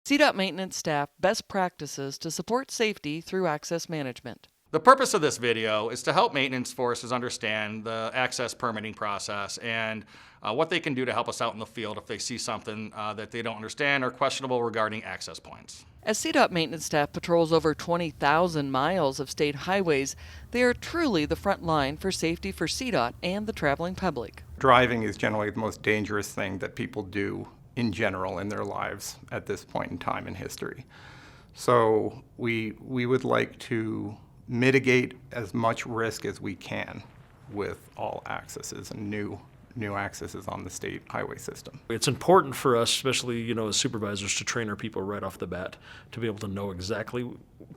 CDOT maintenance staff best practices to support safety through access management. The purpose of this video is to help maintenance forces understand the access permitting process and what they can do to help us out in the field if they see something that they don't understand or questionable regarding access points. As CDOT maintenance staff patrols over 20,000 miles of state highways, they are truly the front line for safety for CDOT and the traveling public. Driving is generally the most dangerous thing that people do in general in their lives at this point in time in history. So we would like to mitigate as much risk as we can with all accesses and new accesses on the state highway system. It's important for us, especially as supervisors, to train our people right off the bat to be able to know exactly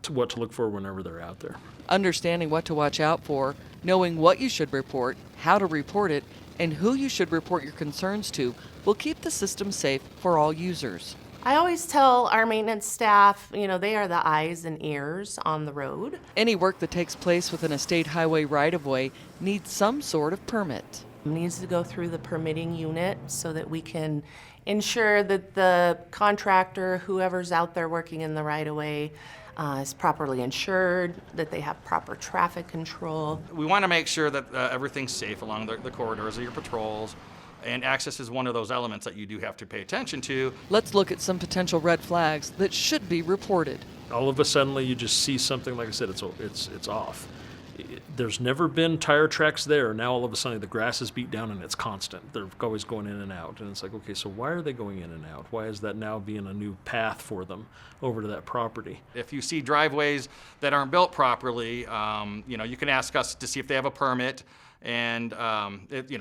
what to look for whenever they're out there. Understanding what to watch out for, knowing what you should report, how to report it, and who you should report your concerns to will keep the system safe for all users. I always tell our maintenance staff, they are the eyes and ears on the road. Any work that takes place within a state highway right-of-way needs some sort of permit. It needs to go through the permitting unit so that we can ensure that the contractor, whoever's out there working in the right-of-way, is properly insured, that they have proper traffic control. We want to make sure that everything's safe along the corridors of your patrols. And access is one of those elements that you do have to pay attention to. Let's look at some potential red flags that should be reported. All of a sudden, you just see something, like I said, it's off. There's never been tire tracks there. Now all of a sudden the grass is beat down and it's constant. They're always going in and out. And it's like, okay, so why are they going in and out? Why is that now being a new path for them over to that property? If you see driveways that aren't built properly, you can ask us to see if they have a permit. And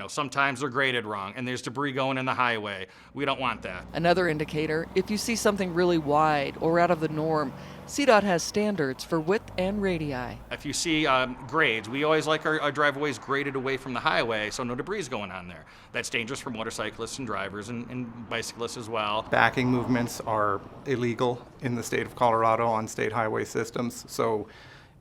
sometimes they're graded wrong and there's debris going in the highway. We don't want that. Another indicator, if you see something really wide or out of the norm, CDOT has standards for width and radii. If you see grades, we always like our driveways graded away from the highway so no debris is going on there. That's dangerous for motorcyclists and drivers and bicyclists as well. Backing movements are illegal in the state of Colorado on state highway systems. So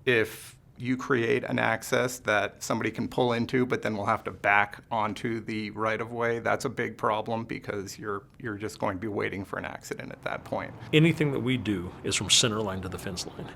if you create an access that somebody can pull into, but then we'll have to back onto the right-of-way, that's a big problem because you're just going to be waiting for an accident at that point. Anything that we do is from center line to the fence line.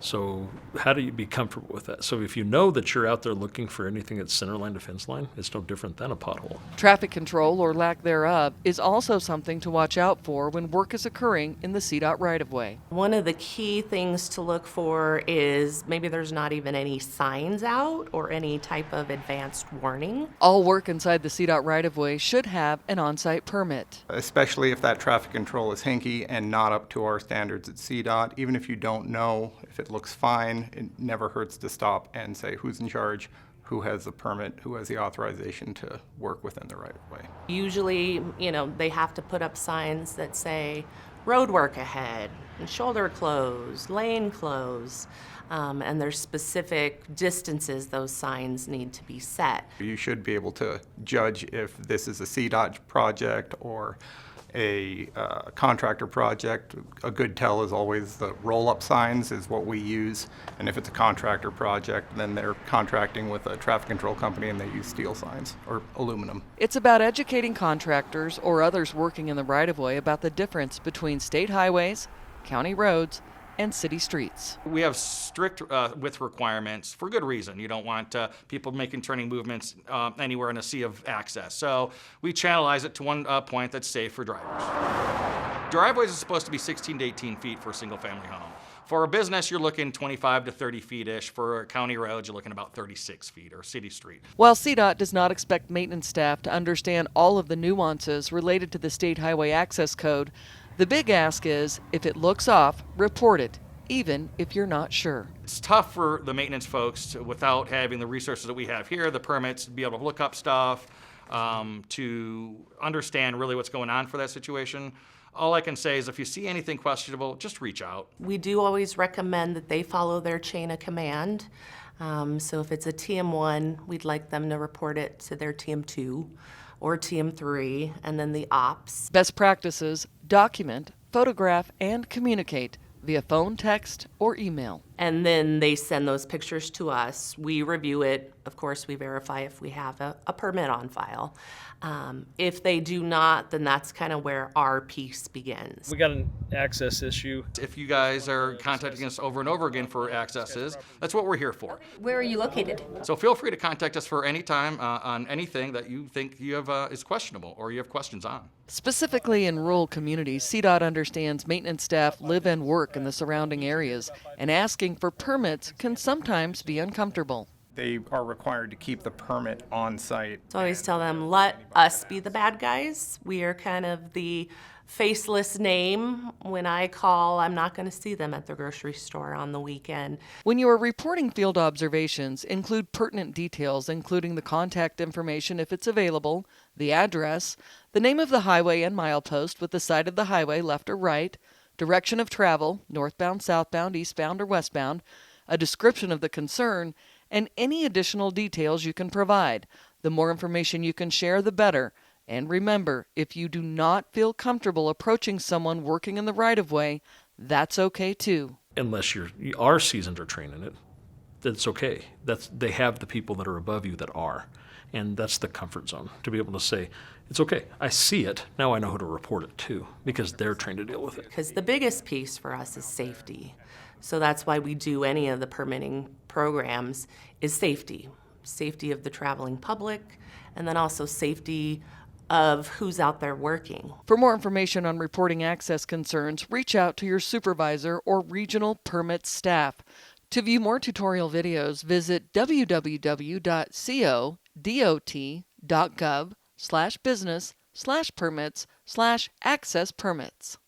So how do you be comfortable with that? So if you know that you're out there looking for anything that's center line to fence line, it's no different than a pothole. Traffic control, or lack thereof, is also something to watch out for when work is occurring in the CDOT right-of-way. One of the key things to look for is maybe there's not even any signs out or any type of advanced warning. All work inside the CDOT right-of-way should have an on-site permit. Especially if that traffic control is hinky and not up to our standards at CDOT. Even if you don't know if it looks fine, it never hurts to stop and say who's in charge, who has the permit, who has the authorization to work within the right-of-way. Usually, they have to put up signs that say road work ahead, shoulder closed, lane closed, and there's specific distances those signs need to be set. You should be able to judge if this is a CDOT project or a contractor project. A good tell is always the roll-up signs is what we use, and if it's a contractor project, then they're contracting with a traffic control company and they use steel signs or aluminum. It's about educating contractors or others working in the right-of-way about the difference between state highways, county roads, and city streets. We have strict width requirements for good reason. You don't want people making turning movements anywhere in a sea of access. So we channelize it to one point that's safe for drivers. Driveways are supposed to be 16 to 18 feet for a single family home. For a business, you're looking 25 to 30 feet-ish. For county roads, you're looking about 36 feet or city street. While CDOT does not expect maintenance staff to understand all of the nuances related to the State Highway Access Code, the big ask is, if it looks off, report it, even if you're not sure. It's tough for the maintenance folks without having the resources that we have here, the permits, to be able to look up stuff, to understand really what's going on for that situation. All I can say is if you see anything questionable, just reach out. We do always recommend that they follow their chain of command. So if it's a TM1, we'd like them to report it to their TM2 or TM3, and then the ops. Best practices: document, photograph, and communicate via phone, text, or email. And then they send those pictures to us. We review it, of course, we verify if we have a permit on file. If they do not, then that's kind of where our piece begins. We got an access issue. If you guys are contacting us over and over again for accesses, that's what we're here for. Where are you located? So feel free to contact us for any time on anything that you think you have is questionable or you have questions on. Specifically in rural communities, CDOT understands maintenance staff live and work in the surrounding areas, and asking for permits can sometimes be uncomfortable. They are required to keep the permit on site. So I always tell them, let us be the bad guys. We are kind of the faceless name. When I call, I'm not going to see them at the grocery store on the weekend. When you are reporting field observations, include pertinent details, including the contact information if it's available, the address, the name of the highway and milepost with the side of the highway left or right, direction of travel, northbound, southbound, eastbound, or westbound, a description of the concern, and any additional details you can provide. The more information you can share, the better. And remember, if you do not feel comfortable approaching someone working in the right-of-way, that's okay too. Unless you are seasoned or trained in it, that's okay. They have the people that are above you that are. And that's the comfort zone, to be able to say, it's okay, I see it, now I know who to report it to, because they're trained to deal with it. Because the biggest piece for us is safety. So that's why we do any of the permitting programs, is safety. Safety of the traveling public, and then also safety of who's out there working. For more information on reporting access concerns, reach out to your supervisor or regional permit staff. To view more tutorial videos, visit www.codot.gov/business/permits/access permits.